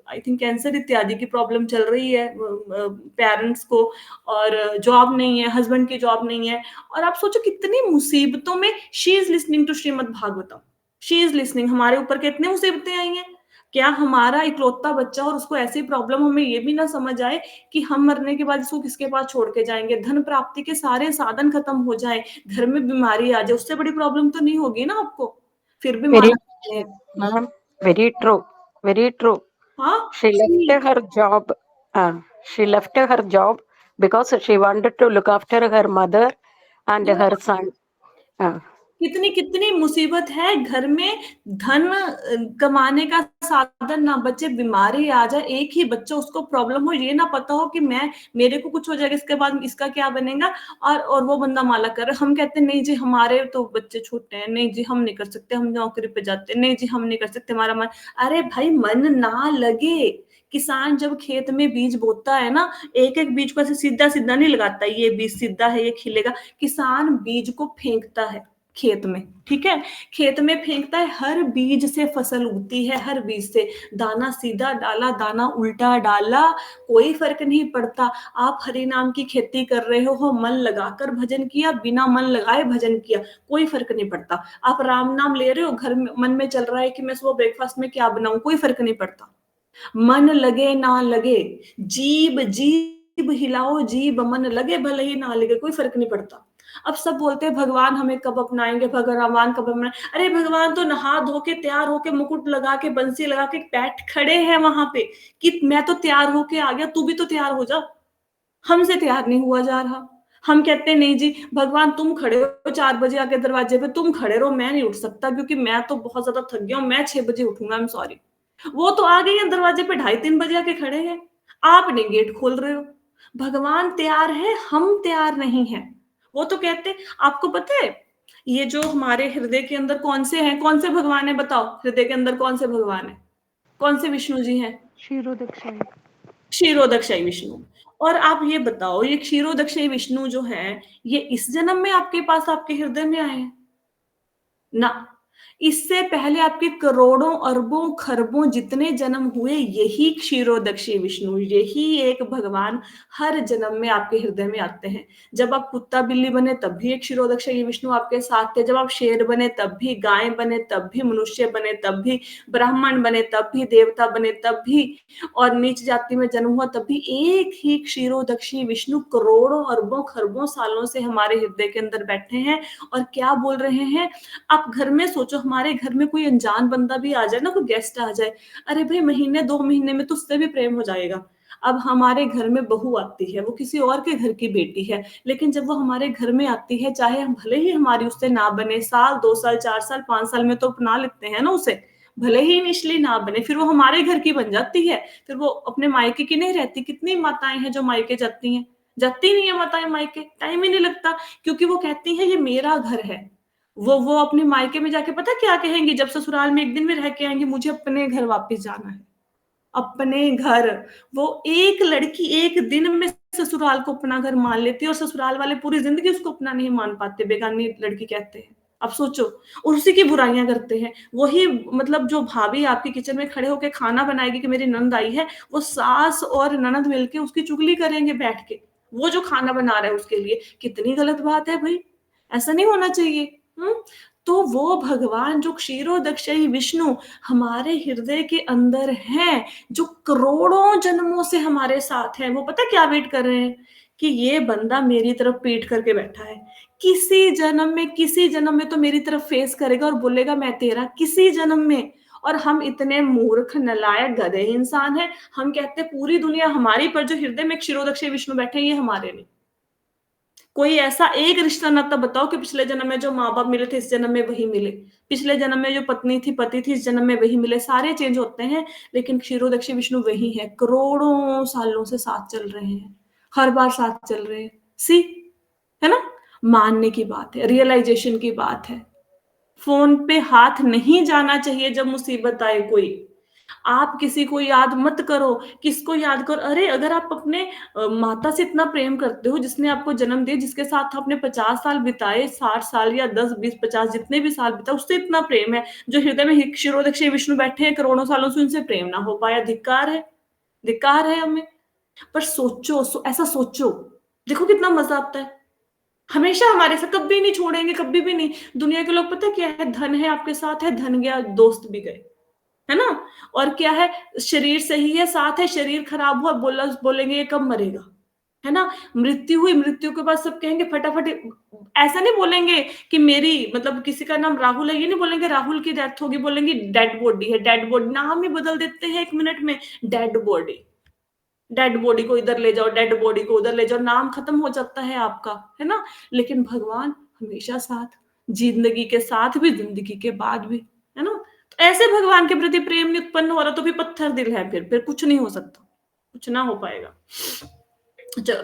आई थिंक कैंसर इत्यादि की प्रॉब्लम चल रही है पेरेंट्स को। और जॉब नहीं है, हस्बैंड की जॉब नहीं है। और आप सोचो कितनी मुसीबतों में she is listening to Shrimad Bhagavatam. She is listening, हमारे ऊपर कितनी मुसीबतें आई हैं। क्या हमारा इकलौता बच्चा और उसको ऐसी प्रॉब्लम, हमें ये भी ना समझ आए कि हम मरने के बाद इसको किसके पास छोड़ के जाएंगे, धन प्राप्ति के सारे साधन खत्म हो जाए, घर में बीमारी आ जाए, उससे बड़ी प्रॉब्लम तो नहीं होगी ना आपको। फिर भी Very, माना करते हैं। ma'am, very true. Very true. हाँ, She left her job. She left her job because she wanted to look after her mother and her son. Uh, कितनी कितनी मुसीबत है घर में, धन कमाने का साधन ना बचे, बीमारी आ जाए, एक ही बच्चा उसको प्रॉब्लम हो, ये ना पता हो कि मैं मेरे को कुछ हो जाएगा इसके बाद इसका क्या बनेगा, और वो बंदा माला कर रहा है। हम कहते हैं नहीं जी हमारे तो बच्चे छोटे हैं, नहीं जी हम नहीं कर सकते, हम नौकरी पे जाते हैं, नहीं जी हम नहीं कर सकते, हमारा मन। अरे भाई मन ना लगे। किसान जब खेत में बीज बोता है ना, एक एक बीज को ऐसे सीधा सीधा नहीं लगाता, ये बीज सीधा है ये खिलेगा। किसान बीज को फेंकता है खेत में, ठीक है, खेत में फेंकता है, हर बीज से फसल उगती है, हर बीज से। दाना सीधा डाला, दाना उल्टा डाला, कोई फर्क नहीं पड़ता। आप हरि नाम की खेती कर रहे हो, मन लगाकर भजन किया, बिना मन लगाए भजन किया, कोई फर्क नहीं पड़ता। आप राम नाम ले रहे हो, घर में मन में चल रहा है कि मैं सुबह ब्रेकफास्ट में क्या बनाऊं, कोई फर्क नहीं पड़ता। मन लगे ना लगे, जीभ जीभ हिलाओ, जीभ मन लगे भले ही ना लगे, कोई फर्क नहीं पड़ता। अब सब बोलते हैं भगवान हमें कब अपनाएंगे, भगवान कब अपनाए। अरे भगवान तो नहा धो के तैयार होके मुकुट लगा के बंसी लगा के बैठ खड़े हैं वहां पे कि मैं तो तैयार होके आ गया, तू भी तो तैयार हो जा। हमसे तैयार नहीं हुआ जा रहा। हम कहते हैं नहीं जी भगवान तुम खड़े हो 4 बजे आके दरवाजे पे, तुम खड़े रहो, मैं नहीं उठ सकता क्योंकि मैं तो बहुत ज्यादा थक गया हूं, मैं 6 बजे उठूंगा, आई एम सॉरी। वो तो आ गई है दरवाजे पे 2:30-3 बजे आके खड़े हैं, आप नहीं गेट खोल रहे हो। भगवान तैयार है, हम तैयार नहीं है। वो तो कहते, आपको पता है ये जो हमारे हृदय के अंदर कौन से हैं, कौन से भगवान है बताओ, हृदय के अंदर कौन से भगवान है, कौन से विष्णु जी हैं? क्षीरोदक्षाई। क्षीरोदक्षाई विष्णु। और आप ये बताओ ये क्षीरोदक्षाई विष्णु जो है, ये इस जन्म में आपके पास आपके हृदय में आए हैं ना? इससे पहले आपके करोड़ों अरबों खरबों जितने जन्म हुए, यही क्षीरोदक्षी विष्णु, यही एक भगवान हर जन्म में आपके हृदय में आते हैं। जब आप कुत्ता बिल्ली बने तब भी एक क्षीरोदक्षी विष्णु आपके साथ थे, जब आप शेर बने तब भी, गाय बने तब भी, मनुष्य बने तब भी, ब्राह्मण बने तब भी, देवता बने तब भी, और नीच जाति में जन्म हुआ तब भी, एक ही क्षीरोदक्षी विष्णु करोड़ों अरबों खरबों सालों से हमारे हृदय के अंदर बैठे हैं। और क्या बोल रहे हैं? आप घर में सोचो, हमारे घर में कोई अनजान बंदा भी आ जाए ना, कोई गेस्ट आ जाए, अरे भाई महीने 2 महीने में तो उससे भी प्रेम हो जाएगा। अब हमारे घर में बहू आती है, वो किसी और के घर की बेटी है, लेकिन जब वो हमारे घर में आती है, चाहे हम भले ही हमारी उससे ना बने, साल 2 साल 4 साल 5 साल में तो अपना लेते हैं ना उसे, भले ही इनिशियली ना बने, फिर वो हमारे घर की बन जाती है, फिर वो अपने मायके की नहीं रहती। कितनी माताएं हैं जो मायके जाती हैं, जाती नहीं है माताएं मायके, टाइम ही नहीं लगता, क्योंकि वो कहती हैं ये मेरा घर है। वो अपने मायके में जाके पता क्या कहेंगी, जब ससुराल में एक दिन में रह के आएंगी, मुझे अपने घर वापस जाना है, अपने घर। वो एक लड़की एक दिन में ससुराल को अपना घर मान लेती है, और ससुराल वाले पूरी जिंदगी उसको अपना नहीं मान पाते, बेगानी लड़की कहते हैं। अब सोचो, और उसी की बुराइयां करते हैं। वही मतलब जो भाभी आपके किचन में खड़े होकर खाना बनाएगी कि मेरी ननद आई है, वो सास और ननद मिलके उसकी चुगली करेंगे बैठ के, वो जो खाना बना रहा है उसके लिए। कितनी गलत बात है भाई, ऐसा नहीं होना चाहिए। तो वो भगवान जो क्षीरोदक्षई विष्णु हमारे हृदय के अंदर हैं, जो करोड़ों जन्मों से हमारे साथ हैं, वो पता क्या वेट कर रहे हैं कि ये बंदा मेरी तरफ पीठ करके बैठा है, किसी जन्म में तो मेरी तरफ फेस करेगा और बोलेगा मैं तेरा, किसी जन्म में। और हम इतने मूर्ख नलायक गधे इंसान हैं, हम कहते हैं पूरी दुनिया हमारी, पर जो हृदय में क्षीरोदक्षई विष्णु बैठे हैं ये हमारे नहीं। कोई ऐसा एक रिश्ता नाता बताओ कि पिछले जन्म में जो माँ बाप मिले थे इस जन्म में वही मिले, पिछले जन्म में जो पत्नी थी पति थी इस जन्म में वही मिले। सारे चेंज होते हैं, लेकिन क्षीरोदक्षी विष्णु वही है, करोड़ों सालों से साथ चल रहे हैं, हर बार साथ चल रहे हैं। सी, है ना? मानने की बात है, रियलाइजेशन की बात है। फोन पे हाथ नहीं जाना चाहिए जब मुसीबत आए कोई। आप किसी को याद मत करो, किसको याद करो? अरे अगर आप अपने माता से इतना प्रेम करते हो, जिसने आपको जन्म दिया, जिसके साथ आपने 50 साल बिताए, 60 साल या 10 20 50 जितने भी साल बिताए, उससे इतना प्रेम है, जो हृदय में क्षीरोदक्षी विष्णु बैठे हैं करोड़ों सालों से, उनसे प्रेम ना हो पाया, धिक्कार है, धिक्कार है हमें। पर सोचो, ऐसा सोचो, देखो कितना मजा आता है। हमेशा हमारे साथ, कभी नहीं छोड़ेंगे, कभी भी नहीं। दुनिया के लोग पता क्या है, धन है आपके साथ है, धन गया दोस्त भी गए, है ना? और क्या है, शरीर सही है साथ है, शरीर खराब हुआ बोलेंगे ये कब मरेगा, है ना? मृत्यु हुई, मृत्यु के बाद सब कहेंगे फटाफट, ऐसा नहीं बोलेंगे कि मेरी मतलब किसी का नाम राहुल है, ये नहीं बोलेंगे राहुल की डेथ होगी, बोलेंगे डेड बॉडी है, डेड बॉडी, नाम ही बदल देते हैं 1 मिनट में, डेड बॉडी। डेड बॉडी को इधर ले जाओ, डेड बॉडी को उधर ले जाओ, नाम खत्म हो जाता है आपका, है ना? लेकिन भगवान हमेशा साथ, जिंदगी के साथ भी, जिंदगी के बाद भी, है ना। तो ऐसे भगवान के प्रति प्रेम नहीं उत्पन्न हो रहा तो भी पत्थर दिल है, फिर कुछ नहीं हो सकता, कुछ ना हो पाएगा।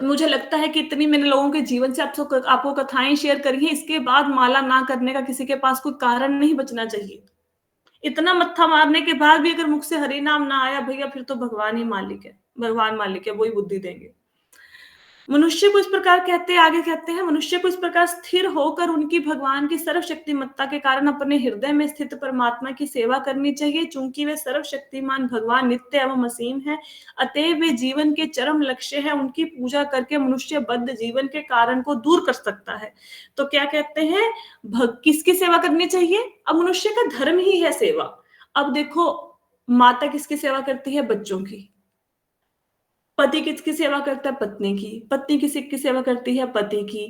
मुझे लगता है कि इतनी मैंने लोगों के जीवन से आपको कथाएं शेयर करी हैं, इसके बाद माला ना करने का किसी के पास कोई कारण नहीं बचना चाहिए। इतना मत्था मारने के बाद भी अगर मुख से हरि नाम ना आया भैया, फिर तो भगवान ही मालिक है, भगवान मालिक है, वही बुद्धि देंगे। मनुष्य को इस प्रकार आगे कहते हैं, मनुष्य को इस प्रकार स्थिर होकर उनकी भगवान की सर्वशक्तिमत्ता के कारण अपने हृदय में स्थित परमात्मा की सेवा करनी चाहिए। चूंकि वे सर्वशक्तिमान भगवान नित्य एवं असीम है, अतएव वे जीवन के चरम लक्ष्य है। उनकी पूजा करके मनुष्य बद्ध जीवन के कारण को दूर कर सकता है। तो क्या कहते हैं, किसकी सेवा करनी चाहिए? अब मनुष्य का धर्म ही है सेवा। अब देखो, माता किसकी सेवा करती है? बच्चों की। पति किसकी सेवा करता है? पत्नी की। पत्नी किसकी सेवा करती है? पति की।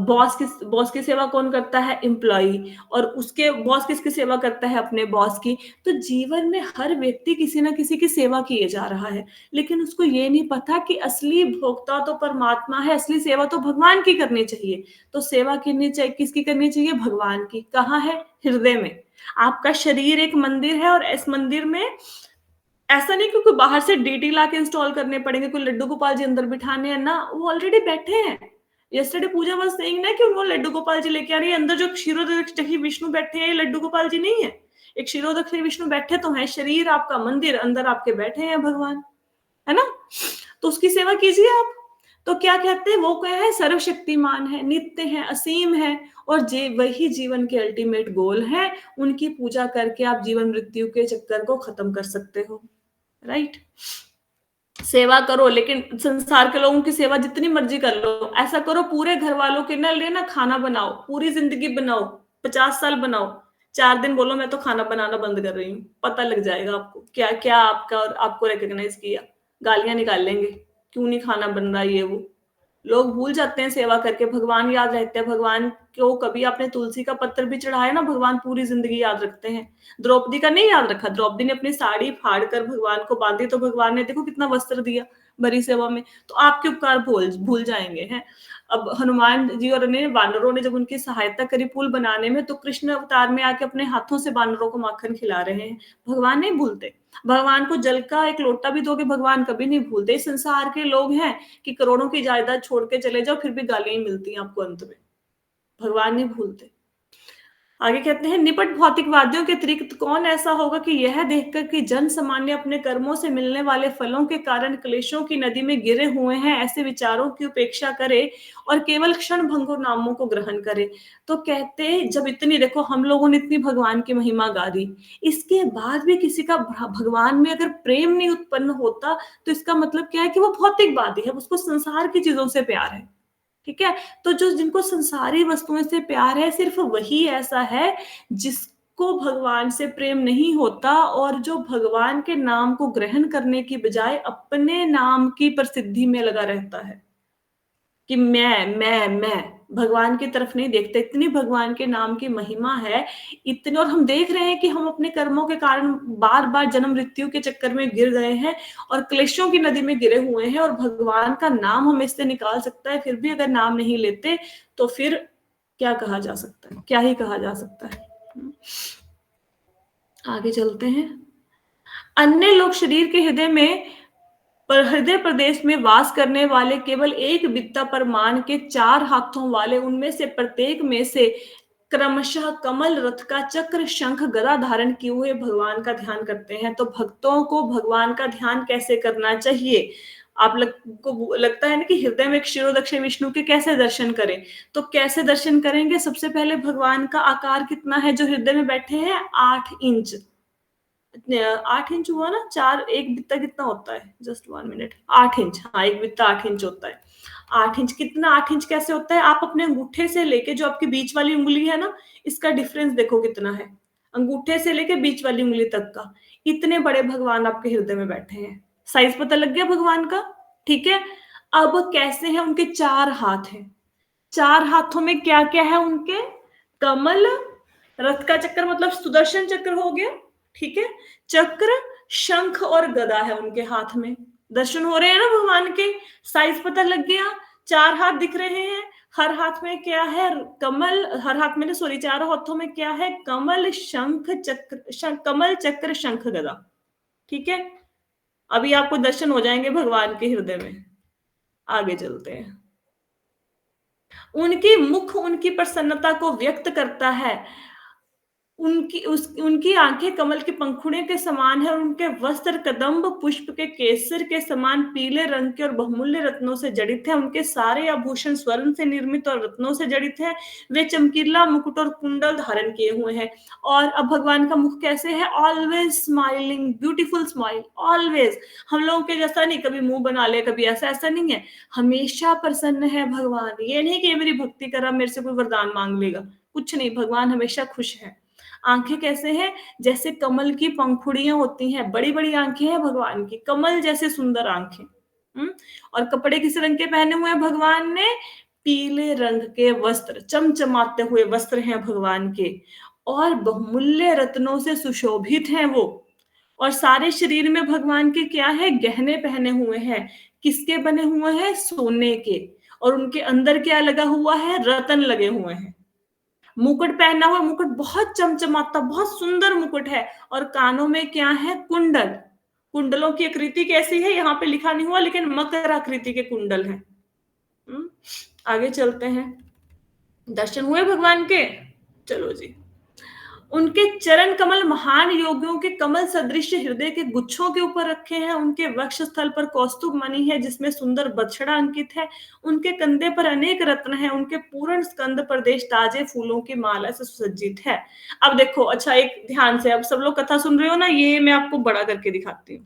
बॉस की सेवा कौन करता है? एम्प्लॉई। और उसके बॉस किसकी सेवा करता है? अपने बॉस की। तो जीवन में हर व्यक्ति किसी ना किसी की सेवा किए जा रहा है, लेकिन उसको ये नहीं पता कि असली भोक्ता तो परमात्मा है, असली सेवा तो भगवान की करनी चाहिए। तो सेवा करनी चाहिए, किसकी करनी चाहिए? भगवान की। कहाँ है? हृदय में। आपका शरीर एक मंदिर है, और इस मंदिर में ऐसा नहीं कि कोई बाहर से डीटी ला के इंस्टॉल करने पड़ेंगे, कोई लड्डू गोपाल जी अंदर बिठाने हैं ना, वो ऑलरेडी बैठे हैं। यस्टरडे पूजा वाज सेइंग ना कि उन्होंने लड्डू गोपाल जी लेके आ रही है। अंदर जो क्षीरोदक्षी विष्णु बैठे हैं, लड्डू गोपाल जी नहीं है। एक क्षीरोदक्षी विष्णु बैठे तो हैं, शरीर आपका मंदिर, अंदर आपके बैठे हैं भगवान, है ना। तो उसकी सेवा कीजिए आप। तो क्या कहते हैं, वो क्या है? सर्वशक्तिमान है, नित्य है, असीम है, और वही जीवन के अल्टीमेट गोल है। उनकी पूजा करके आप जीवन मृत्यु के चक्कर को खत्म कर सकते हो। राइट। सेवा करो, लेकिन संसार के लोगों की सेवा जितनी मर्जी कर लो, ऐसा करो पूरे घर वालों के ना लिए ना खाना बनाओ, पूरी जिंदगी बनाओ, 50 साल बनाओ, 4 दिन बोलो मैं तो खाना बनाना बंद कर रही हूँ, पता लग जाएगा आपको क्या क्या आपका, और आपको रिकॉग्नाइज किया, गालियां निकाल लेंगे, क्यों नहीं खाना बन रहा, ये वो। लोग भूल जाते हैं सेवा करके, भगवान याद रहते हैं। भगवान को कभी आपने तुलसी का पत्थर भी चढ़ाया ना, भगवान पूरी जिंदगी याद रखते हैं। द्रौपदी का नहीं याद रखा, द्रौपदी ने अपनी साड़ी फाड़ कर भगवान को बांधी, तो भगवान ने देखो कितना वस्त्र दिया बड़ी सेवा में। तो आपके उपकार भूल जाएंगे हैं। अब हनुमान जी और वानरों ने जब उनकी सहायता करी पुल बनाने में, तो कृष्ण अवतार में आके अपने हाथों से वानरों को माखन खिला रहे हैं। भगवान नहीं भूलते। भगवान को जल का एक लोटा भी दोगे, भगवान कभी नहीं भूलते। इस संसार के लोग हैं कि करोड़ों की जायदाद छोड़ के चले जाओ, फिर भी गालियां ही मिलती हैं आपको अंत में। भगवान नहीं भूलते। आगे कहते हैं, निपट भौतिकवादियों के अतिरिक्त कौन ऐसा होगा कि यह देखकर कि जन सामान्य अपने कर्मों से मिलने वाले फलों के कारण क्लेशों की नदी में गिरे हुए हैं, ऐसे विचारों की उपेक्षा करे और केवल क्षण भंगुर नामों को ग्रहण करे। तो कहते, जब इतनी, देखो हम लोगों ने इतनी भगवान की महिमा गा दी, इसके बाद भी किसी का भगवान में अगर प्रेम नहीं उत्पन्न होता, तो इसका मतलब क्या है कि वो भौतिकवादी है, उसको संसार की चीजों से प्यार है। ठीक है। तो जो जिनको संसारी वस्तुओं से प्यार है, सिर्फ वही ऐसा है जिसको भगवान से प्रेम नहीं होता, और जो भगवान के नाम को ग्रहण करने की बजाय अपने नाम की प्रसिद्धि में लगा रहता है कि मैं भगवान की तरफ नहीं देखते। इतनी भगवान के नाम की महिमा है, इतने, और हम देख रहे हैं कि हम अपने कर्मों के कारण बार बार जन्म मृत्यु के चक्कर में गिर गए हैं और क्लेशों की नदी में गिरे हुए हैं, और भगवान का नाम हमें इससे निकाल सकता है। फिर भी अगर नाम नहीं लेते तो फिर क्या कहा जा सकता है? क्या ही कहा जा सकता है। आगे चलते हैं। अन्य लोग शरीर के हृदय प्रदेश में वास करने वाले केवल एक बित्ता परमान के 4 हाथों वाले, उनमें से प्रत्येक में से क्रमशः कमल, रथ का चक्र, शंख, गदा धारण किए हुए भगवान का ध्यान करते हैं। तो भक्तों को भगवान का ध्यान कैसे करना चाहिए? को लगता है ना कि हृदय में क्षीरोदक्ष विष्णु के कैसे दर्शन करें? तो कैसे दर्शन करेंगे? सबसे पहले भगवान का आकार कितना है जो हृदय में बैठे हैं? 8 इंच। 8 इंच हुआ ना, 4, एक बित्ता कितना होता है? Just 1 minute. 8 इंच, हाँ, एक बित्ता 8 इंच होता है। 8 इंच कितना? 8 इंच कैसे होता है? आप अपने अंगूठे से लेके जो आपकी बीच वाली उंगली है ना, इसका डिफरेंस देखो कितना है, अंगूठे से लेके बीच वाली उंगली तक का। इतने बड़े भगवान आपके हृदय में बैठे हैं। साइज पता लग गया भगवान का? ठीक है। अब कैसे हैं? उनके 4 हाथ हैं। 4 हाथों में क्या क्या है उनके? कमल, रथ का चक्र मतलब सुदर्शन चक्र हो गया, ठीक है, चक्र, शंख और गदा है उनके हाथ में। दर्शन हो रहे हैं ना भगवान के? साइज पता लग गया, 4 हाथ दिख रहे हैं, हर हाथ में क्या है? कमल, हर हाथ में, सॉरी, चारों हाथों में क्या है? कमल, शंख, चक्र, कमल, चक्र, शंख, गदा। ठीक है, अभी आपको दर्शन हो जाएंगे भगवान के हृदय में। आगे चलते हैं। उनकी मुख उनकी प्रसन्नता को व्यक्त करता है। उनकी आंखें कमल के पंखुड़ियों के समान है और उनके वस्त्र कदम्ब पुष्प के केसर के समान पीले रंग के और बहुमूल्य रत्नों से जड़ित है। उनके सारे आभूषण स्वर्ण से निर्मित और रत्नों से जड़ित है। वे चमकीला मुकुट और कुंडल धारण किए हुए हैं। और अब भगवान का मुख कैसे है? Always smiling, beautiful smile, always. हम लोगों के जैसा नहीं, कभी मुंह बना ले, कभी ऐसा, ऐसा नहीं है। हमेशा प्रसन्न है भगवान। ये नहीं कि मेरी भक्ति करा, मेरे से कोई वरदान मांग लेगा, कुछ नहीं, भगवान हमेशा खुश है। आंखें कैसे हैं? जैसे कमल की पंखुड़ियां होती हैं, बड़ी बड़ी आंखें हैं भगवान की, कमल जैसे सुंदर आंखें। और कपड़े किस रंग के पहने हुए हैं भगवान ने? पीले रंग के वस्त्र, चमचमाते हुए वस्त्र हैं भगवान के, और बहुमूल्य रत्नों से सुशोभित हैं वो। और सारे शरीर में भगवान के क्या है? गहने पहने हुए हैं। किसके बने हुए हैं? सोने के। और उनके अंदर क्या लगा हुआ है? रतन लगे हुए हैं। मुकुट पहना हुआ, मुकुट बहुत चमचमाता, बहुत सुंदर मुकुट है। और कानों में क्या है? कुंडल। कुंडलों की आकृति कैसी है यहाँ पे लिखा नहीं हुआ, लेकिन मकर आकृति के कुंडल हैं। आगे चलते हैं। दर्शन हुए भगवान के? चलो जी। उनके चरण कमल महान योगियों के कमल सदृश हृदय के गुच्छों के ऊपर रखे हैं। उनके वक्ष स्थल पर कौस्तुभ मणि है जिसमें सुंदर बछड़ा अंकित है। उनके कंधे पर अनेक रत्न हैं। उनके पूर्ण स्कंद प्रदेश ताजे फूलों की माला से सुसज्जित है। अब देखो, अच्छा, एक ध्यान से, अब सब लोग कथा सुन रहे हो ना, ये मैं आपको बड़ा करके दिखाती हूँ।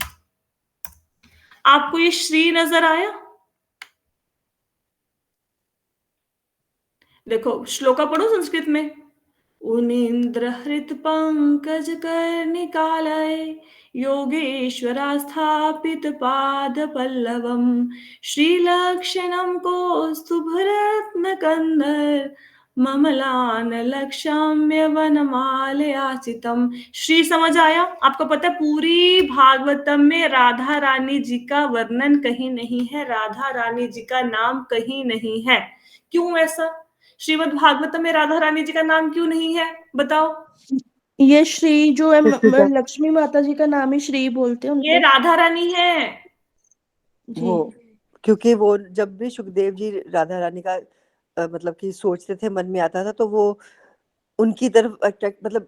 आपको ये श्री नजर आया? देखो, श्लोका पढ़ो संस्कृत में। उनीन्द्र हृत पंकज कर निकालय, योगेश्वरा स्थापित पाद पल्लवम, श्रीलक्षणम कौस्तुभ रत्न कंदर, ममलान लक्ष्म्य वनमालयाचितम। श्री समझ आया? आपको पता है पूरी भागवतम में राधा रानी जी का वर्णन कहीं नहीं है, राधा रानी जी का नाम कहीं नहीं है। क्यों ऐसा? श्रीमद् भागवतम में राधा रानी जी का नाम क्यों नहीं है? बताओ। ये श्री जो है तुलसीदास लक्ष्मी माता जी का नाम ही श्री बोलते हैं ये उनको राधा रानी है। जी। वो, क्योंकि वो जब भी सुखदेव जी राधा रानी का मतलब कि सोचते थे, मन में आता था, तो वो उनकी तरफ अट्रैक्ट, मतलब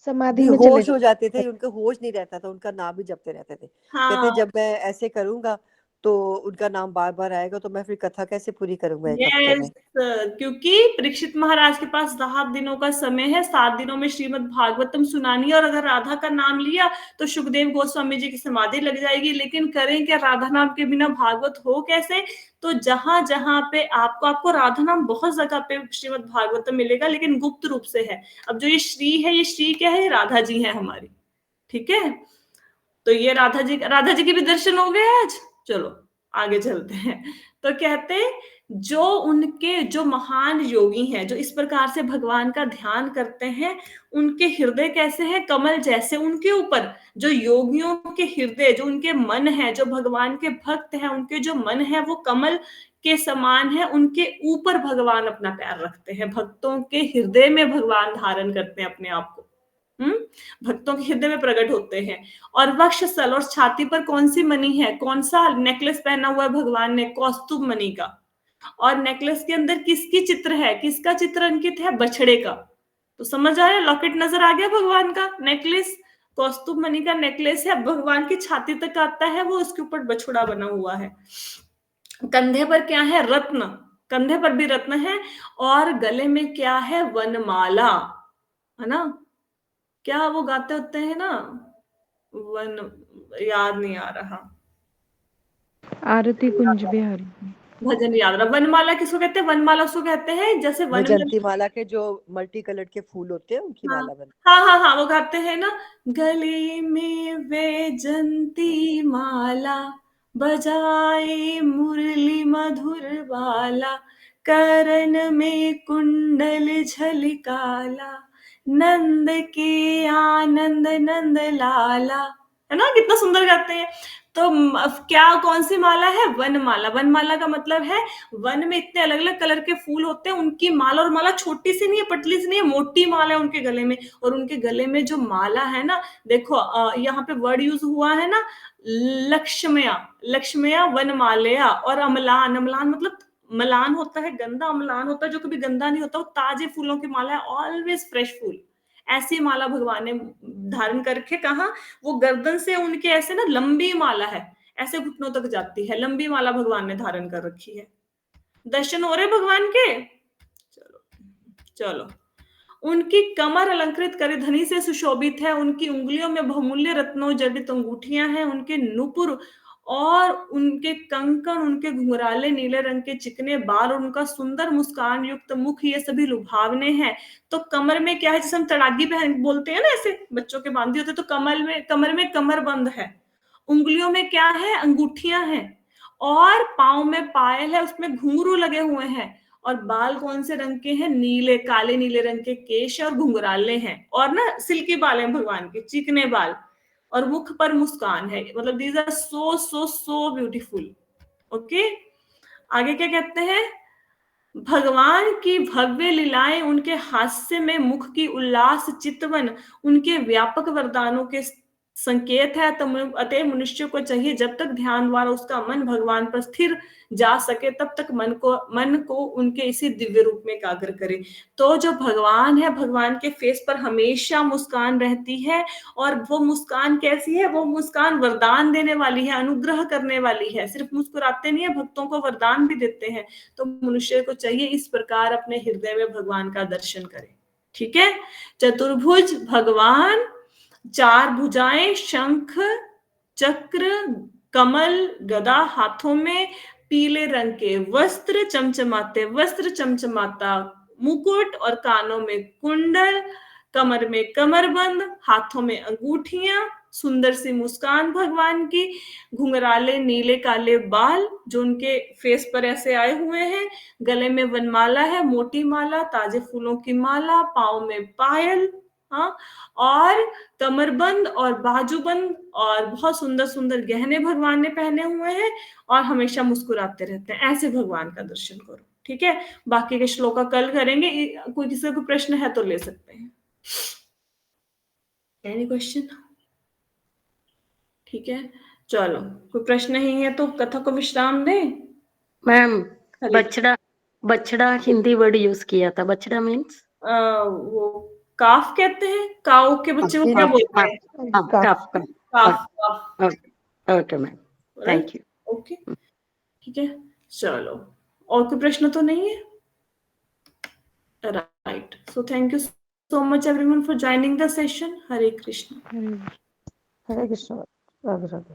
समाधि में चले बेहोश हो जाते जाते थे, उनका होश नहीं रहता था, उनका नाम ही जपते रहते थे। कहते हाँ, जब मैं ऐसे करूंगा तो उनका नाम बार बार आएगा, तो मैं फिर कथा कैसे पूरी करूंगा एक हफ्ते यस, में। क्योंकि परीक्षित महाराज के पास 7 दिनों का समय है, 7 दिनों में श्रीमद् भागवतम सुनानी है। और अगर राधा का नाम लिया तो सुखदेव गोस्वामी जी की समाधि लग जाएगी। लेकिन करें क्या? राधा नाम के बिना भागवत हो कैसे? तो जहां जहां पे आपको राधा नाम बहुत जगह पे श्रीमद् भागवतम मिलेगा, लेकिन गुप्त रूप से है। अब जो ये श्री है, ये श्री क्या है? राधा जी है हमारी। ठीक है, तो ये राधा जी के भी दर्शन हो गए आज। चलो आगे चलते हैं। तो कहते जो महान योगी हैं, जो इस प्रकार से भगवान का ध्यान करते हैं, उनके हृदय कैसे हैं? कमल जैसे। उनके ऊपर जो योगियों के हृदय, जो उनके मन है, जो भगवान के भक्त हैं, उनके जो मन है वो कमल के समान है। उनके ऊपर भगवान अपना पैर रखते हैं। भक्तों के हृदय में भगवान धारण करते हैं अपने आप को। भक्तों के हृदय में प्रकट होते हैं। और वक्षस्थल और छाती पर कौन सी मणि है? कौन सा नेकलेस पहना हुआ है भगवान ने? कौस्तुभ मणि का। और नेकलेस के अंदर किसकी चित्र है? किसका चित्र अंकित है? बछड़े का। तो समझ आया? लॉकेट नजर आ गया भगवान का। नेकलेस कौस्तुभ मणि का नेकलेस है, भगवान की छाती तक आता है वो, उसके ऊपर बछड़ा बना हुआ है। कंधे पर क्या है? रत्न। कंधे पर भी रत्न है। और गले में क्या है? वनमाला, है ना? क्या वो गाते होते हैं ना, वन, याद नहीं आ रहा, आरती कुंज बिहारी। भजन याद रहा। वनमाला किसको कहते हैं? वनमाला उसको कहते हैं जैसे वन में, वैजंती माला के जो मल्टी कलर के फूल होते हैं, उनकी हाँ माला बन। हाँ हाँ हाँ, वो गाते हैं ना, गले में वैजंती माला, बजाए मुरली मधुर बाला, करण में कुंडल झलकाला, नंद के आनंद नंद लाला। है ना, कितना सुंदर गाते हैं। तो क्या कौन सी माला है? वनमाला। वनमाला का मतलब है वन में इतने अलग अलग कलर के फूल होते हैं, उनकी माला। और माला छोटी सी नहीं है, पतली सी नहीं है, मोटी माला है उनके गले में। और उनके गले में जो माला है ना, देखो यहाँ पे वर्ड यूज हुआ है ना, लक्ष्मया। लक्ष्मया वनमालया। और अमलान, अमलान मतलब मलान होता है गंदा, अमलान होता है जो कभी गंदा नहीं होता, वो ताजे फूलों की माला है, ऑलवेज फ्रेश फूल। ऐसी माला भगवान ने धारण करके, कहा वो गर्दन से उनके ऐसे ना लंबी माला है, ऐसे घुटनों तक जाती है, लंबी माला भगवान ने धारण कर रखी है। दर्शन हो रहे भगवान के? चलो चलो। उनकी कमर अलंकृत करे धनी से सुशोभित है, उनकी उंगलियों में बहुमूल्य रत्नों जड़ित अंगूठियां हैं, उनके नुपुर और उनके कंकण, उनके घुंघराले नीले रंग के चिकने बाल और उनका सुंदर मुस्कान युक्त मुख, ये सभी लुभावने हैं। तो कमर में क्या है, जैसे हम तड़ागी पहन बोलते हैं ना, ऐसे बच्चों के बांधी होते, तो कमर में कमरबंद है। उंगलियों में क्या है? अंगूठियां हैं। और पांव में पायल है, उसमें घुंघरू लगे हुए हैं। और बाल कौन से रंग के हैं? नीले, काले नीले रंग के केश और घुंघराले हैं। और ना सिल्की बाल हैं भगवान के, चिकने बाल। और मुख पर मुस्कान है। मतलब these are so so so beautiful. Okay, आगे क्या कहते हैं? भगवान की भव्य लीलाएं, उनके हास्य में मुख की उल्लास चितवन, उनके व्यापक वरदानों के संकेत है। अतः मनुष्य को चाहिए जब तक ध्यान द्वारा उसका मन भगवान पर स्थिर जा सके, तब तक मन को उनके इसी दिव्य रूप में एकाग्र करे। तो जो भगवान है, भगवान के फेस पर हमेशा मुस्कान रहती है। और वो मुस्कान कैसी है? वो मुस्कान वरदान देने वाली है, अनुग्रह करने वाली है। सिर्फ मुस्कुराते नहीं है, भक्तों को वरदान भी देते हैं। तो मनुष्य को चाहिए इस प्रकार अपने हृदय में भगवान का दर्शन करे। ठीक है। चतुर्भुज भगवान, चार भुजाएं, शंख चक्र कमल गदा हाथों में, पीले रंग के वस्त्र चमचमाते, वस्त्र चमचमाता मुकुट और कानों में कुंडल, कमर में कमरबंद, हाथों में अंगूठियां, सुंदर सी मुस्कान भगवान की, घुंघराले नीले काले बाल जो उनके फेस पर ऐसे आए हुए हैं, गले में वनमाला है, मोटी माला, ताजे फूलों की माला, पाँव में पायल, हाँ, और कमरबंद और बाजूबंद, और बहुत सुंदर सुंदर गहने भगवान ने पहने हुए हैं, और हमेशा मुस्कुराते रहते हैं। ऐसे भगवान का दर्शन करो। ठीक है। बाकी के श्लोका कल करेंगे। कोई किसी का कोई प्रश्न है तो ले सकते हैं। Any question? ठीक है, चलो, कोई प्रश्न नहीं है तो कथा को विश्राम दें। मैम, हरे बछड़ा, बछड़ा हिंदी वर्ड यूज किया था। बछड़ा मीन्स वो काफ कहते हैं, काऊ के बच्चे को क्या बोलते हैं? Calf. Calf, calf. Okay ma'am, thank you. Okay, ठीक है, चलो, और कोई प्रश्न तो नहीं है? Right, so thank you so much everyone for joining the session. Hare Krishna. Hare Krishna, Radhe Radhe.